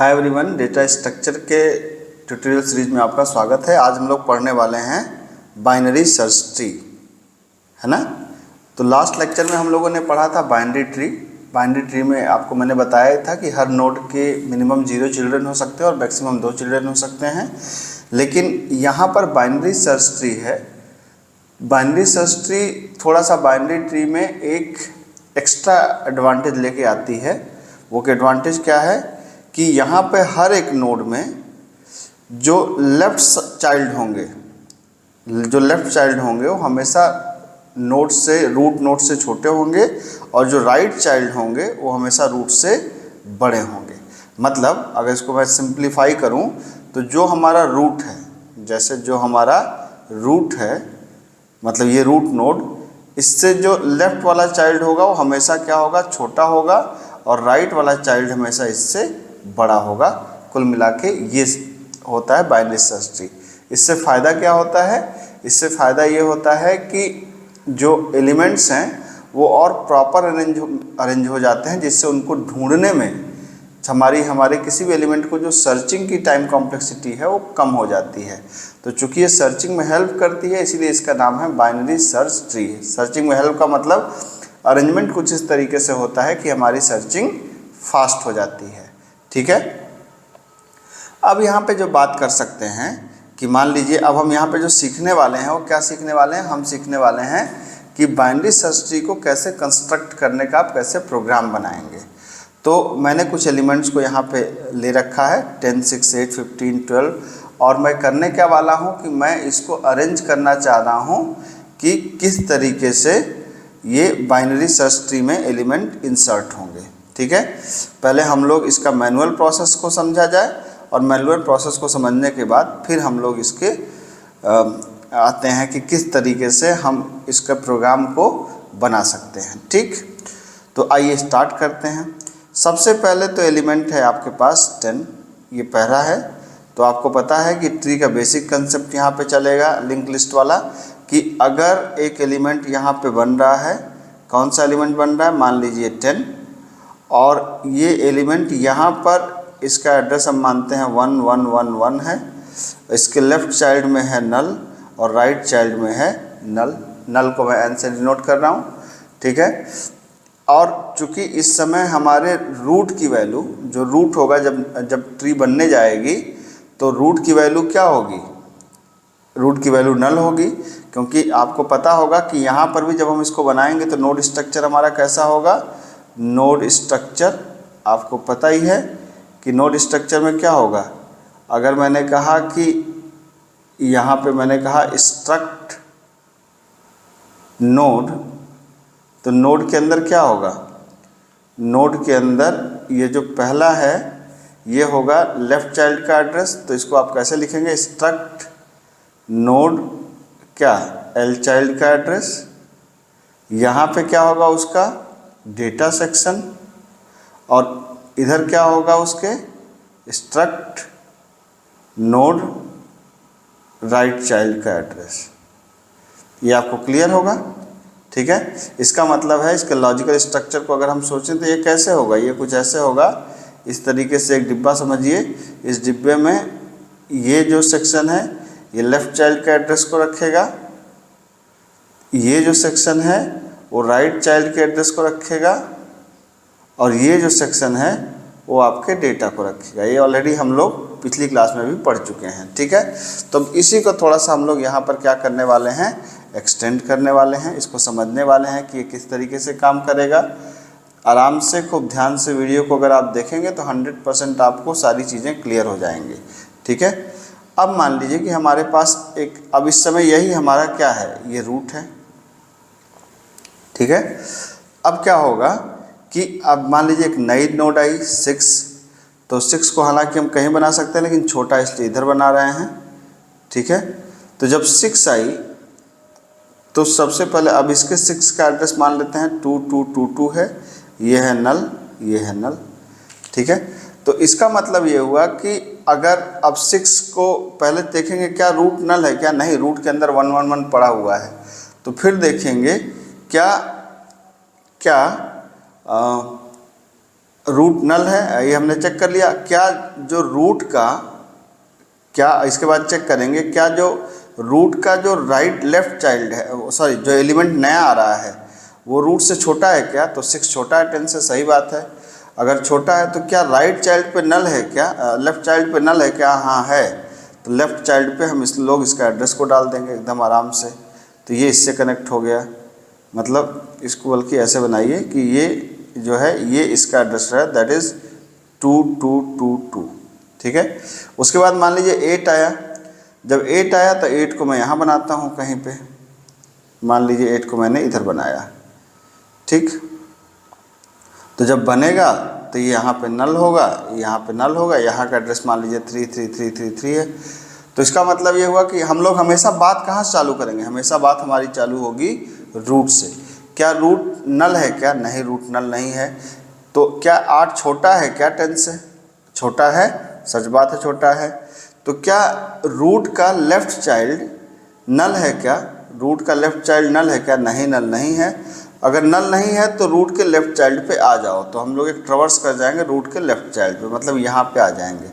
Hi everyone, data structure के tutorial series में आपका स्वागत है। आज हम लोग पढ़ने वाले हैं बाइनरी सर्च ट्री, है ना। तो लास्ट लेक्चर में हम लोगों ने पढ़ा था बाइनरी ट्री। बाइनरी ट्री में आपको मैंने बताया था कि हर नोड के मिनिमम 0 चिल्ड्रन हो सकते हैं और मैक्सिमम 2 चिल्ड्रन हो सकते हैं। लेकिन यहाँ पर बाइनरी सर्च ट्री है। बाइनरी सर्च ट्री थोड़ा सा बाइनरी ट्री में एक एक्स्ट्रा एडवांटेज लेके आती है। वो एडवांटेज क्या है कि यहाँ पे हर एक नोड में जो लेफ़्ट चाइल्ड होंगे वो हमेशा रूट नोड से छोटे होंगे और जो राइट चाइल्ड होंगे वो हमेशा रूट से बड़े होंगे। मतलब अगर इसको मैं सिंप्लीफाई करूँ तो जो हमारा रूट है, जैसे जो हमारा रूट है मतलब ये रूट नोड, इससे जो लेफ़्ट वाला चाइल्ड होगा वो हमेशा क्या होगा, छोटा होगा, और राइट वाला चाइल्ड हमेशा इससे बड़ा होगा। कुल मिला के ये होता है बाइनरी सर्च ट्री। इससे फ़ायदा क्या होता है? इससे फ़ायदा ये होता है कि जो एलिमेंट्स हैं वो और प्रॉपर अरेंज हो जाते हैं, जिससे उनको ढूंढने में हमारे किसी भी एलिमेंट को जो सर्चिंग की टाइम कॉम्प्लेक्सिटी है वो कम हो जाती है। तो चूंकि ये सर्चिंग में हेल्प करती है, इसीलिए इसका नाम है बाइनरी सर्च ट्री। सर्चिंग में हेल्प का मतलब अरेंजमेंट कुछ इस तरीके से होता है कि हमारी सर्चिंग फास्ट हो जाती है। ठीक है। अब यहाँ पे जो बात कर सकते हैं कि मान लीजिए अब हम यहाँ पे जो सीखने वाले हैं वो क्या सीखने वाले हैं? हम सीखने वाले हैं कि बाइनरी सर्च ट्री को कैसे कंस्ट्रक्ट करने का, आप कैसे प्रोग्राम बनाएंगे। तो मैंने कुछ एलिमेंट्स को यहाँ पे ले रखा है 10, 6, 8, 15, 12, और मैं करने क्या वाला हूँ कि मैं इसको अरेंज करना चाह रहा हूँ कि किस तरीके से ये बाइनरी सर्च ट्री में एलिमेंट इंसर्ट होंगे। ठीक है। पहले हम लोग इसका मैनुअल प्रोसेस को समझा जाए, और मैनुअल प्रोसेस को समझने के बाद फिर हम लोग इसके आते हैं कि किस तरीके से हम इसका प्रोग्राम को बना सकते हैं। ठीक, तो आइए स्टार्ट करते हैं। सबसे पहले तो एलिमेंट है आपके पास 10, ये पहला है। तो आपको पता है कि ट्री का बेसिक कंसेप्ट यहाँ पे चलेगा, लिंक लिस्ट वाला, कि अगर एक एलिमेंट यहाँ पे बन रहा है, कौन सा एलिमेंट बन रहा है, मान लीजिए 10, और ये एलिमेंट यहाँ पर इसका एड्रेस हम मानते हैं 1, 1, 1, 1 है। इसके लेफ़्ट चाइल्ड में है नल और राइट चाइल्ड में है नल। नल को मैं एन से डिनोट कर रहा हूँ। ठीक है। और चूँकि इस समय हमारे रूट की वैल्यू, जो रूट होगा जब ट्री बनने जाएगी तो रूट की वैल्यू क्या होगी? रूट की वैल्यू नल होगी, क्योंकि आपको पता होगा कि यहाँ पर भी जब हम इसको बनाएंगे तो नोड स्ट्रक्चर हमारा कैसा होगा? नोड स्ट्रक्चर आपको पता ही है कि नोड स्ट्रक्चर में क्या होगा। अगर मैंने कहा कि यहाँ पे मैंने कहा स्ट्रक्ट नोड, तो नोड के अंदर क्या होगा? नोड के अंदर ये जो पहला है ये होगा लेफ़्ट चाइल्ड का एड्रेस। तो इसको आप कैसे लिखेंगे? स्ट्रक्ट नोड क्या, एल चाइल्ड का एड्रेस। यहाँ पे क्या होगा उसका? Data section. और इधर क्या होगा उसके? स्ट्रक्ट नोड राइट चाइल्ड का एड्रेस। ये आपको क्लियर होगा? ठीक है। इसका मतलब है इसके लॉजिकल स्ट्रक्चर को अगर हम सोचें तो ये कैसे होगा? ये कुछ ऐसे होगा, इस तरीके से एक डिब्बा समझिए। इस डिब्बे में ये जो सेक्शन है ये लेफ़्ट चाइल्ड का एड्रेस को रखेगा, ये जो सेक्शन है वो राइट चाइल्ड के एड्रेस को रखेगा, और ये जो सेक्शन है वो आपके डेटा को रखेगा। ये ऑलरेडी हम लोग पिछली क्लास में भी पढ़ चुके हैं। ठीक है। तो इसी को थोड़ा सा हम लोग यहाँ पर क्या करने वाले हैं? एक्सटेंड करने वाले हैं, इसको समझने वाले हैं कि ये किस तरीके से काम करेगा। आराम से खूब ध्यान से वीडियो को अगर आप देखेंगे तो 100% आपको सारी चीज़ें क्लियर हो जाएंगी। ठीक है। अब मान लीजिए कि हमारे पास अब इस समय यही हमारा क्या है? ये रूट है। ठीक है। अब क्या होगा कि अब मान लीजिए एक नई नोड आई 6, तो 6 को हालांकि हम कहीं बना सकते हैं, लेकिन छोटा इसलिए इधर बना रहे हैं। ठीक है। तो जब 6 आई तो सबसे पहले अब इसके 6 का एड्रेस मान लेते हैं 2, 2, 2, 2 है। ये है नल, ये है नल। ठीक है। तो इसका मतलब ये हुआ कि अगर अब 6 को पहले देखेंगे क्या रूट नल है क्या? नहीं, रूट के अंदर 1, 1, 1 पड़ा हुआ है। तो फिर देखेंगे क्या रूट नल है, ये हमने चेक कर लिया। क्या जो रूट का, क्या इसके बाद चेक करेंगे क्या जो रूट का जो राइट लेफ्ट चाइल्ड है, सॉरी जो एलिमेंट नया आ रहा है वो रूट से छोटा है क्या? तो 6 छोटा है 10 से, सही बात है। अगर छोटा है तो क्या राइट चाइल्ड पे नल है क्या, लेफ्ट चाइल्ड पे नल है क्या? हाँ है। तो लेफ्ट चाइल्ड पे हम इस लोग इसका एड्रेस को डाल देंगे एकदम आराम से। तो ये इससे कनेक्ट हो गया। मतलब इसको बल्कि ऐसे बनाइए कि ये जो है ये इसका एड्रेस है, दैट इज़ 2222। ठीक है। उसके बाद मान लीजिए 8 आया। जब 8 आया तो 8 को मैं यहाँ बनाता हूँ कहीं पे। मान लीजिए 8 को मैंने इधर बनाया। ठीक। तो जब बनेगा तो ये यहाँ पे नल होगा, यहाँ पे नल होगा, यहाँ का एड्रेस मान लीजिए 33333 है। तो इसका मतलब ये हुआ कि हम लोग हमेशा बात कहाँ से चालू करेंगे? हमेशा बात हमारी चालू होगी रूट से। क्या रूट नल है क्या? नहीं, रूट नल नहीं है। तो क्या 8 छोटा है क्या 10 से? छोटा है, सच बात है छोटा है। तो क्या रूट का लेफ्ट चाइल्ड नल है क्या? रूट का लेफ्ट चाइल्ड नल है क्या? नहीं, नल नहीं है। अगर नल नहीं है तो रूट के लेफ्ट चाइल्ड पे आ जाओ। तो हम लोग एक ट्रवर्स कर जाएंगे रूट के लेफ्ट चाइल्ड पे, मतलब यहाँ पे आ जाएंगे।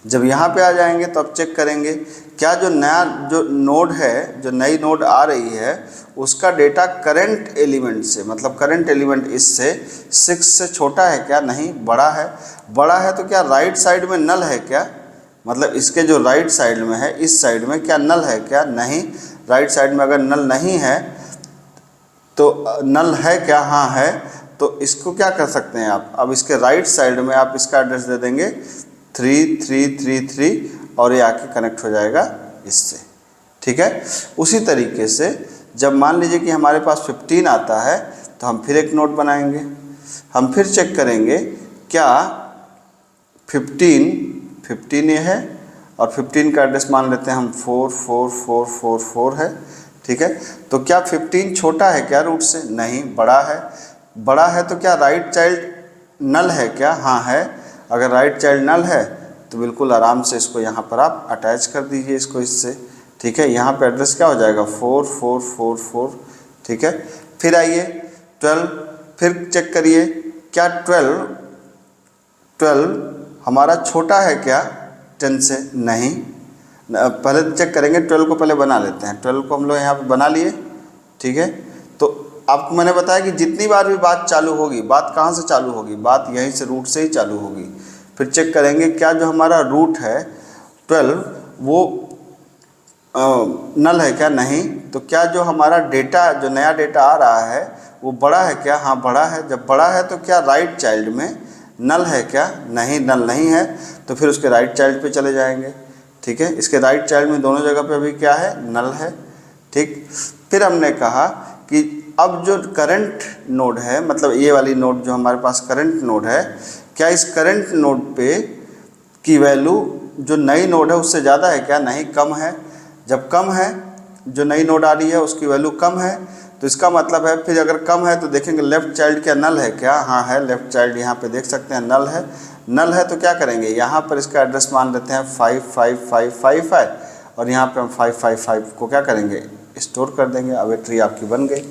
जब यहाँ पे आ जाएंगे तो अब चेक करेंगे क्या जो नया जो नोड है, जो नई नोड आ रही है, उसका डेटा करंट एलिमेंट से, मतलब करंट एलिमेंट इससे 6 से छोटा है क्या? नहीं, बड़ा है। बड़ा है तो क्या राइट साइड में नल है क्या? मतलब इसके जो राइट साइड में है, इस साइड में क्या नल है क्या? नहीं। राइट साइड में अगर नल नहीं है तो नल है क्या? हाँ है। तो इसको क्या कर सकते हैं आप, अब इसके राइट साइड में आप इसका एड्रेस दे देंगे 3333 और ये आके कनेक्ट हो जाएगा इससे। ठीक है। उसी तरीके से जब मान लीजिए कि हमारे पास 15 आता है तो हम फिर एक नोड बनाएंगे। हम फिर चेक करेंगे क्या 15 ये है और 15 का एड्रेस मान लेते हैं हम 44444 है। ठीक है। तो क्या 15 छोटा है क्या रूट से? नहीं, बड़ा है। बड़ा है तो क्या राइट चाइल्ड नल है क्या? हाँ है। अगर राइट चाइल्ड नल है तो बिल्कुल आराम से इसको यहाँ पर आप अटैच कर दीजिए इसको इससे। ठीक है। यहाँ पे एड्रेस क्या हो जाएगा? 4444। ठीक है। फिर आइए 12, फिर चेक करिए क्या 12 हमारा छोटा है क्या 10 से? नहीं। पहले चेक करेंगे, 12 को पहले बना लेते हैं। 12 को हम लोग यहाँ पे बना लिए। ठीक है। तो आपको मैंने बताया कि जितनी बार भी बात चालू होगी, बात कहाँ से चालू होगी? बात यहीं से रूट से ही चालू होगी। फिर चेक करेंगे क्या जो हमारा रूट है 12 वो नल है क्या? नहीं। तो क्या जो हमारा डेटा, जो नया डेटा आ रहा है वो बड़ा है क्या? हाँ, बड़ा है। जब बड़ा है तो क्या राइट चाइल्ड में नल है क्या? नहीं, नल नहीं है। तो फिर उसके राइट चाइल्ड पे चले जाएंगे। ठीक है। इसके राइट चाइल्ड में दोनों जगह पे अभी क्या है? नल है। ठीक। फिर हमने कहा कि अब जो करंट नोड है, मतलब ये वाली नोड जो हमारे पास करंट नोड है, क्या इस करंट नोड पे की वैल्यू जो नई नोड है उससे ज़्यादा है क्या? नहीं, कम है। जब कम है, जो नई नोड आ रही है उसकी वैल्यू कम है, तो इसका मतलब है फिर अगर कम है तो देखेंगे लेफ़्ट चाइल्ड क्या नल है क्या? हाँ है। लेफ़्ट चाइल्ड यहाँ पे देख सकते हैं नल है। नल है तो क्या करेंगे, यहाँ पर इसका एड्रेस मान लेते हैं 5555 है और यहाँ पे हम 555 को क्या करेंगे? स्टोर कर देंगे। अब ये ट्री आपकी बन गई।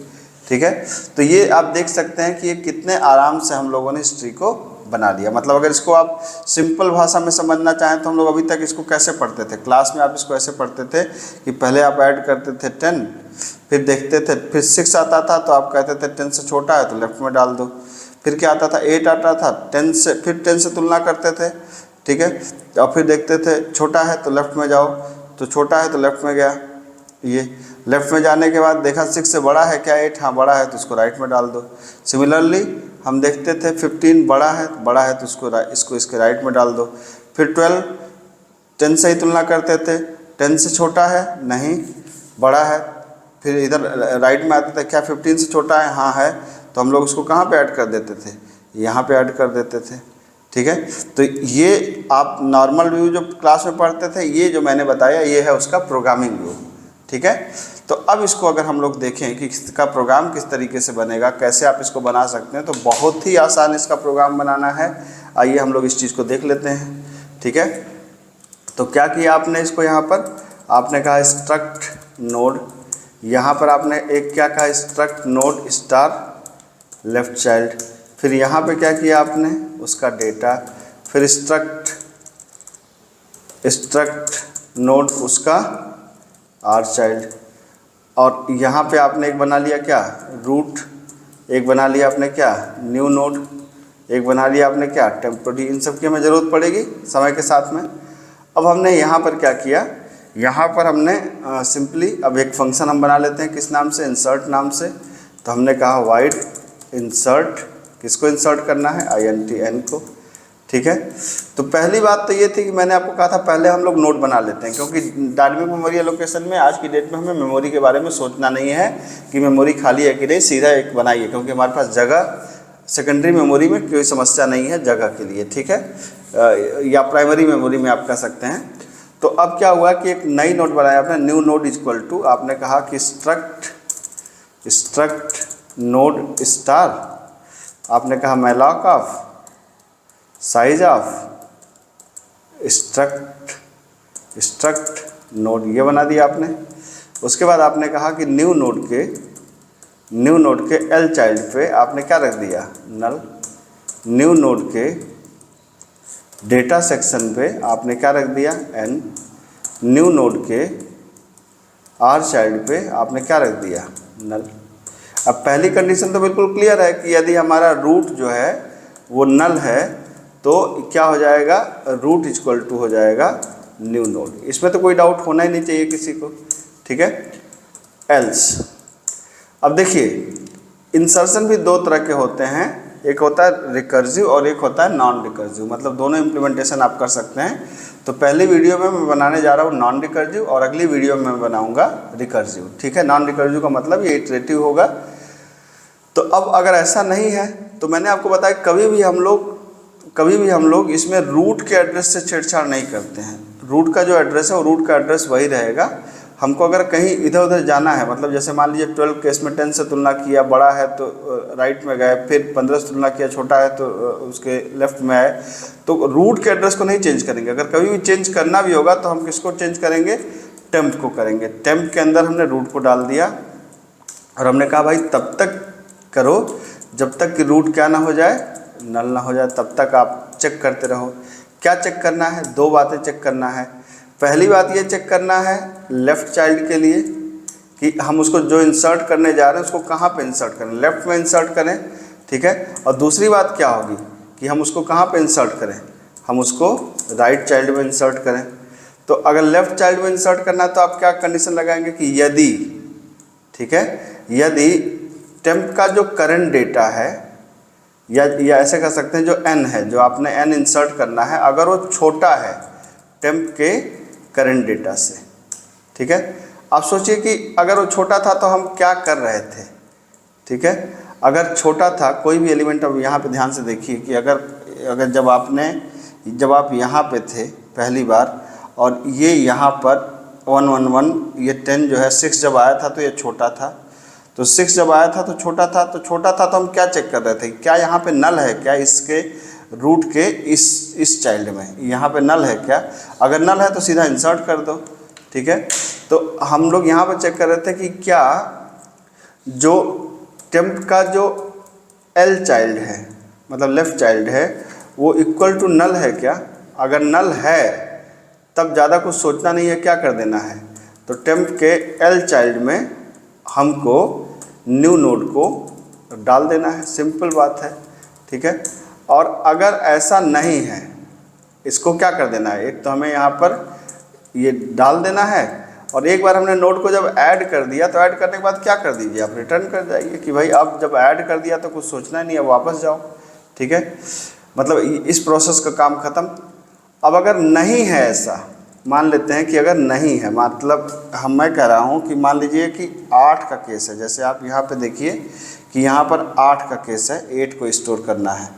ठीक है। तो ये आप देख सकते हैं कि ये कितने आराम से हम लोगों ने इस ट्री को बना लिया। मतलब अगर इसको आप सिंपल भाषा में समझना चाहें तो हम लोग अभी तक इसको कैसे पढ़ते थे, क्लास में आप इसको ऐसे पढ़ते थे कि पहले आप ऐड करते थे 10, फिर देखते थे, फिर 6 आता था तो आप कहते थे 10 से छोटा है तो लेफ्ट में डाल दो। फिर क्या आता था? 8 आता था, 10 से, फिर 10 से तुलना करते थे। ठीक है। और फिर देखते थे छोटा है तो लेफ्ट में जाओ, तो छोटा है तो लेफ्ट में गया। ये लेफ्ट में जाने के बाद देखा 6 से बड़ा है क्या 8? हाँ, बड़ा है तो उसको राइट में डाल दो। सिमिलरली हम देखते थे 15 बड़ा है तो इसको इसके राइट में डाल दो। फिर 12 10 से ही तुलना करते थे, 10 से छोटा है? नहीं, बड़ा है। फिर इधर राइट में आते थे, क्या 15 से छोटा है? हाँ है। तो हम लोग उसको कहाँ पे ऐड कर देते थे? यहाँ पे ऐड कर देते थे। ठीक है। तो ये आप नॉर्मल व्यू जो क्लास में पढ़ते थे, ये जो मैंने बताया ये है उसका प्रोग्रामिंग व्यू। ठीक है। तो अब इसको अगर हम लोग देखें कि इसका प्रोग्राम किस तरीके से बनेगा, कैसे आप इसको बना सकते हैं, तो बहुत ही आसान इसका प्रोग्राम बनाना है। आइए हम लोग इस चीज़ को देख लेते हैं। ठीक है। तो क्या किया आपने, इसको यहाँ पर आपने कहा स्ट्रक्ट नोड, यहाँ पर आपने एक क्या कहा struct node star left child, फिर यहाँ पे क्या किया आपने, उसका डेटा, फिर स्ट्रक्ट नोड उसका आर चाइल्ड, और यहाँ पे आपने एक बना लिया क्या, रूट, एक बना लिया आपने क्या, न्यू नोड, एक बना लिया आपने क्या, टेम्पोररी। इन सब की हमें ज़रूरत पड़ेगी समय के साथ में। अब हमने यहाँ पर क्या किया, यहाँ पर हमने सिंपली अब एक फंक्शन हम बना लेते हैं, किस नाम से, इंसर्ट नाम से। तो हमने कहा वाइड इंसर्ट, किसको इंसर्ट करना है, INT को, ठीक है। तो पहली बात तो ये थी कि मैंने आपको कहा था पहले हम लोग नोड बना लेते हैं, क्योंकि डायनेमिक मेमोरी एलोकेशन में आज की डेट में हमें मेमोरी के बारे में सोचना नहीं है कि मेमोरी खाली है कि नहीं, सीधा एक बनाइए, क्योंकि हमारे पास जगह सेकेंडरी मेमोरी में कोई समस्या नहीं है जगह के लिए, ठीक है, या प्राइमरी मेमोरी में आप कह सकते हैं। तो अब क्या हुआ कि एक नई नोड बनाया आपने, न्यू नोड इक्वल टू, आपने कहा कि स्ट्रक्ट नोड स्टार, आपने कहा malloc of size of struct node, ये बना दिया आपने। उसके बाद आपने कहा कि न्यू नोड के एल चाइल्ड पे आपने क्या रख दिया, नल। न्यू नोड के डेटा सेक्शन पे आपने क्या रख दिया, एन। न्यू नोड के आर चाइल्ड पे आपने क्या रख दिया, नल। अब पहली कंडीशन तो बिल्कुल क्लियर है कि यदि हमारा रूट जो है वो नल है तो क्या हो जाएगा, रूट इक्वल टू हो जाएगा न्यू नोड। इसमें तो कोई डाउट होना ही नहीं चाहिए किसी को, ठीक है। एल्स, अब देखिए इंसर्शन भी दो तरह के होते हैं, एक होता है रिकर्सिव और एक होता है नॉन रिकर्सिव, मतलब दोनों इम्प्लीमेंटेशन आप कर सकते हैं। तो पहली वीडियो में मैं बनाने जा रहा हूँ नॉन रिकर्सिव और अगली वीडियो में मैं बनाऊँगा रिकर्सिव, ठीक है। नॉन रिकर्सिव का मतलब ये इटरेटिव होगा। तो अब अगर ऐसा नहीं है तो मैंने आपको बताया कभी भी हम लोग इसमें रूट के एड्रेस से छेड़छाड़ नहीं करते हैं। रूट का जो एड्रेस है वो रूट का एड्रेस वही रहेगा। हमको अगर कहीं इधर उधर जाना है, मतलब जैसे मान लीजिए 12 केस में 10 से तुलना किया, बड़ा है तो राइट में गए, फिर 15 से तुलना किया, छोटा है तो उसके लेफ्ट में आए, तो रूट के एड्रेस को नहीं चेंज करेंगे। अगर कभी भी चेंज करना भी होगा तो हम किसको चेंज करेंगे, टेम्प को करेंगे। टेम्प के अंदर हमने रूट को डाल दिया और हमने कहा भाई तब तक करो जब तक कि रूट क्या ना हो जाए, नल ना हो जाए, तब तक आप चेक करते रहो। क्या चेक करना है, दो बातें चेक करना है। पहली बात ये चेक करना है लेफ़्ट चाइल्ड के लिए कि हम उसको जो इंसर्ट करने जा रहे हैं उसको कहाँ पे इंसर्ट करें, लेफ़्ट में इंसर्ट करें, ठीक है। और दूसरी बात क्या होगी कि हम उसको कहाँ पे इंसर्ट करें, हम उसको राइट चाइल्ड में इंसर्ट करें। तो अगर लेफ़्ट चाइल्ड में इंसर्ट करना है तो आप क्या कंडीशन लगाएंगे कि यदि, ठीक है, यदि टेम्प का जो करंट डेटा है या ऐसे कह सकते हैं जो n है, जो आपने n इंसर्ट करना है, अगर वो छोटा है टेम्प के करंट डेटा से, ठीक है। आप सोचिए कि अगर वो छोटा था तो हम क्या कर रहे थे, ठीक है। अगर छोटा था कोई भी एलिमेंट, अब यहाँ पे ध्यान से देखिए कि अगर जब आप यहाँ पे थे पहली बार और ये यहाँ पर 111 ये 10 जो है 6 जब आया था तो ये छोटा था, तो 6 जब आया था तो छोटा था, तो हम क्या चेक कर रहे थे, क्या यहाँ पे नल है क्या, इसके रूट के इस चाइल्ड में यहाँ पे नल है क्या। अगर नल है तो सीधा इंसर्ट कर दो, ठीक है। तो हम लोग यहाँ पर चेक कर रहे थे कि क्या जो टेम्प का जो एल चाइल्ड है, मतलब लेफ़्ट चाइल्ड है, वो इक्वल टू नल है क्या। अगर नल है तब ज़्यादा कुछ सोचना नहीं है, क्या कर देना है, तो टेम्प के एल चाइल्ड में हमको न्यू नोड को डाल देना है, सिंपल बात है, ठीक है। और अगर ऐसा नहीं है, इसको क्या कर देना है, एक तो हमें यहाँ पर ये डाल देना है, और एक बार हमने नोड को जब ऐड कर दिया तो ऐड करने के बाद क्या कर दीजिए, आप रिटर्न कर जाइए कि भाई अब जब ऐड कर दिया तो कुछ सोचना नहीं है, वापस जाओ, ठीक है। मतलब इस प्रोसेस का काम ख़त्म। अब अगर नहीं है ऐसा, मान लेते हैं कि अगर नहीं है, मतलब मैं कह रहा हूँ कि मान लीजिए कि 8 का केस है, जैसे आप यहाँ पे देखिए कि यहाँ पर 8 का केस है, 8 को स्टोर करना है,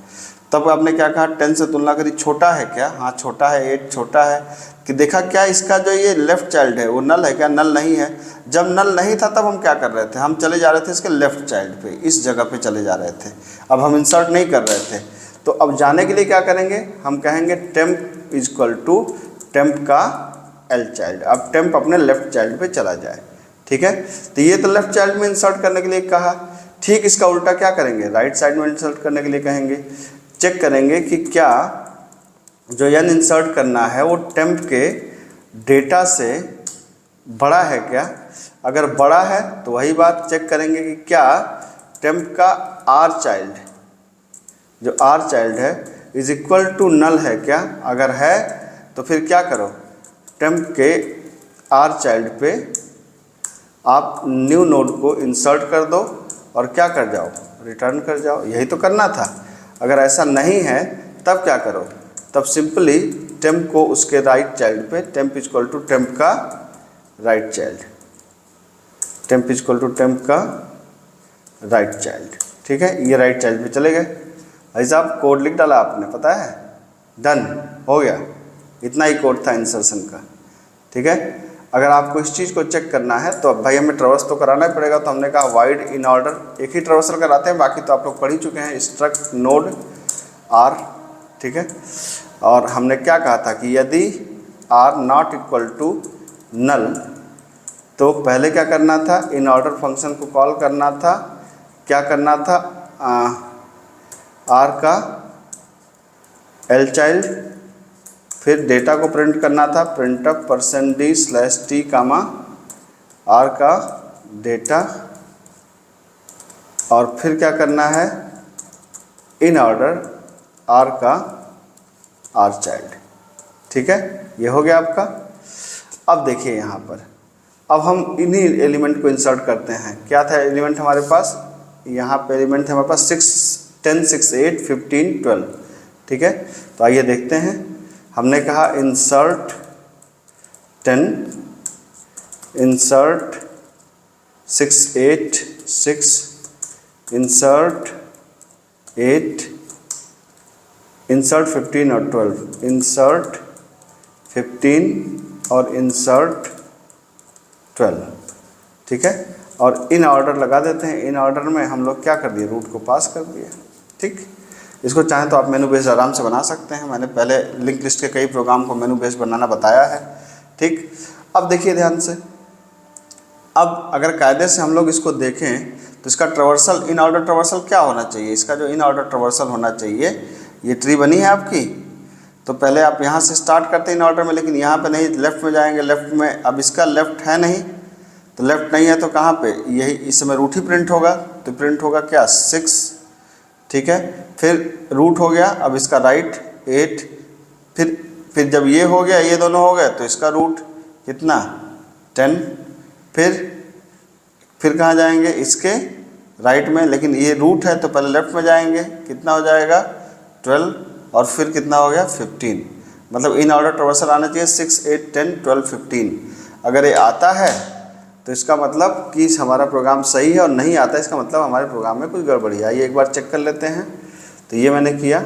तब आपने क्या कहा 10 से तुलना करी, छोटा है क्या, हाँ छोटा है, 8 छोटा है, कि देखा क्या इसका जो ये लेफ़्ट चाइल्ड है वो नल है क्या, नल नहीं है। जब नल नहीं था तब हम क्या कर रहे थे, हम चले जा रहे थे इसके लेफ़्ट चाइल्ड पे, इस जगह पे चले जा रहे थे, अब हम इंसर्ट नहीं कर रहे थे। तो अब जाने के लिए क्या करेंगे, हम कहेंगे टेम्प इक्वल टू टेम्प का एल चाइल्ड, अब टेम्प अपने लेफ़्ट चाइल्ड पे चला जाए, ठीक है। तो ये तो लेफ़्ट चाइल्ड में इंसर्ट करने के लिए कहा, ठीक इसका उल्टा क्या करेंगे, राइट साइड में इंसर्ट करने के लिए कहेंगे, चेक करेंगे कि क्या जो n इंसर्ट करना है वो टेम्प के डेटा से बड़ा है क्या। अगर बड़ा है तो वही बात चेक करेंगे कि क्या टेम्प का r चाइल्ड, जो r चाइल्ड है इज इक्वल टू नल है क्या। अगर है तो फिर क्या करो, टेम्प के r चाइल्ड पे आप न्यू नोड को इंसर्ट कर दो और क्या कर जाओ, रिटर्न कर जाओ। यही तो करना था। अगर ऐसा नहीं है तब क्या करो, तब सिंपली टेम्प को उसके राइट चाइल्ड पे, temp is equal to temp का right child, temp is equal to temp का राइट चाइल्ड। ठीक है, ये राइट चाइल्ड पे चले गए। भाई साहब कोड लिख डाला आपने, पता है, डन हो गया। इतना ही कोड था इंसर्शन का। ठीक है, अगर आपको इस चीज़ को चेक करना है तो भाई हमें ट्रैवर्स तो कराना ही पड़ेगा। तो हमने कहा वाइड इन ऑर्डर, एक ही ट्रैवर्सल कराते हैं, बाकी तो आप लोग पढ़ ही चुके हैं, स्ट्रक्ट नोड आर। ठीक है, और हमने क्या कहा था कि यदि R not equal to null तो पहले क्या करना था, इन ऑर्डर फंक्शन को कॉल करना था। क्या करना था, आर का एल चाइल्ड, फिर डेटा को प्रिंट करना था, प्रिंटअप %d/t कामा आर का डेटा, और फिर क्या करना है, इन ऑर्डर आर का आर चाइल्ड। ठीक है, ये हो गया आपका। अब देखिए यहाँ पर, अब हम इन्हीं एलिमेंट को इंसर्ट करते हैं। क्या था एलिमेंट हमारे पास, यहाँ पे एलिमेंट है हमारे पास 6, 10, 6, 8, 15, 12। ठीक है, तो आइए देखते हैं। हमने कहा इंसर्ट 10, इंसर्ट 6, 8, 6, इंसर्ट 8, इंसर्ट 15 और 12, इंसर्ट 15 और इंसर्ट 12। ठीक है, और इन ऑर्डर लगा देते हैं। इन ऑर्डर में हम लोग क्या कर दिए, रूट को पास कर दिया। ठीक, इसको चाहें तो आप मेनू बेस्ड आराम से बना सकते हैं। मैंने पहले लिंक लिस्ट के कई प्रोग्राम को मेनू बेस्ड बनाना बताया है। ठीक, अब देखिए ध्यान से, अब अगर कायदे से हम लोग इसको देखें तो इसका ट्रैवर्सल, इन ऑर्डर ट्रैवर्सल क्या होना चाहिए, इसका जो इन ऑर्डर ट्रैवर्सल होना चाहिए, ये ट्री बनी है आपकी, तो पहले आप यहाँ से स्टार्ट करते हैं इन ऑर्डर में, लेकिन यहाँ पे नहीं, लेफ़्ट में जाएंगे। लेफ़्ट में अब इसका लेफ़्ट है नहीं, तो लेफ़्ट नहीं है तो कहाँ पे, यही इस समय रूट ही प्रिंट होगा। तो प्रिंट होगा क्या, 6। ठीक है, फिर रूट हो गया। अब इसका राइट 8, फिर जब ये हो गया, ये दोनों हो गए, तो इसका रूट कितना, 10। फिर कहाँ जाएंगे, इसके राइट में, लेकिन ये रूट है तो पहले लेफ़्ट में जाएंगे, कितना हो जाएगा 12, और फिर कितना हो गया 15। मतलब इन ऑर्डर ट्रैवर्सल आना चाहिए 6, 8, 10, 12, 15। अगर ये आता है तो इसका मतलब कि हमारा प्रोग्राम सही है, और नहीं आता इसका मतलब हमारे प्रोग्राम में कुछ गड़बड़ी है। आइए एक बार चेक कर लेते हैं। तो ये मैंने किया।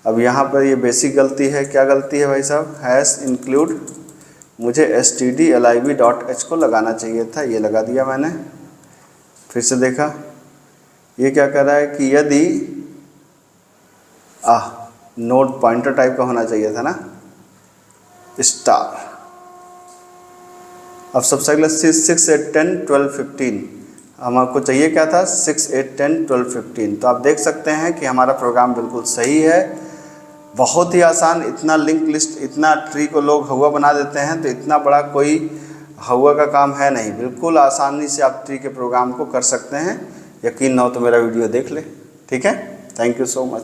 अब यहाँ पर ये बेसिक गलती है। क्या गलती है भाई साहब, हैश इंक्लूड, मुझे stdlib.h को लगाना चाहिए था, ये लगा दिया मैंने। फिर से देखा, ये क्या कर रहा है कि यदि नोड पॉइंटर टाइप का होना चाहिए था ना, स्टार। अब सबसे अगला 6, 8, 10, 12, 15, हमको चाहिए क्या था, 6, 8, 10, 12, 15। तो आप देख सकते हैं कि हमारा प्रोग्राम बिल्कुल सही है, बहुत ही आसान। इतना लिंक लिस्ट, इतना ट्री को लोग हवा बना देते हैं, तो इतना बड़ा कोई हवा का काम है नहीं। बिल्कुल आसानी से आप ट्री के प्रोग्राम को कर सकते हैं। यकीन ना हो तो मेरा वीडियो देख ले। ठीक है, थैंक यू सो मच।